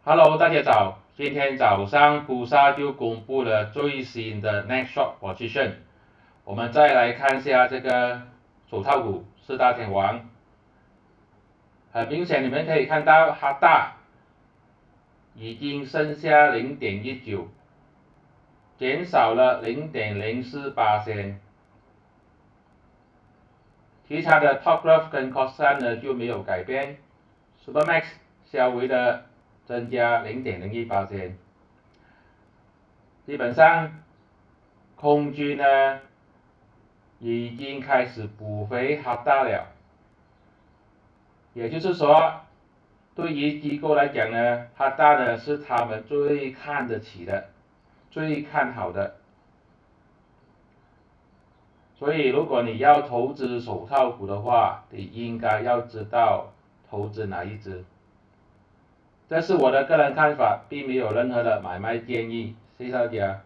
Hello，大家早。今天早上布萨就公布了最新的 Next Short Position。我们再来看一下这个手套股四大天王。很明显，你们可以看到哈大已经剩下0.19，减少了0.04%。其他的 Top Growth 跟 Costan 呢就没有改变。Supermax 稍微的增加0.01%。基本上，空军呢已经开始补回哈大了，也就是说，对于机构来讲呢，哈大呢是他们最看得起的、最看好的。所以，如果你要投资手套股的话，你应该要知道投资哪一只。这是我的个人看法，并没有任何的买卖建议。谢谢大家。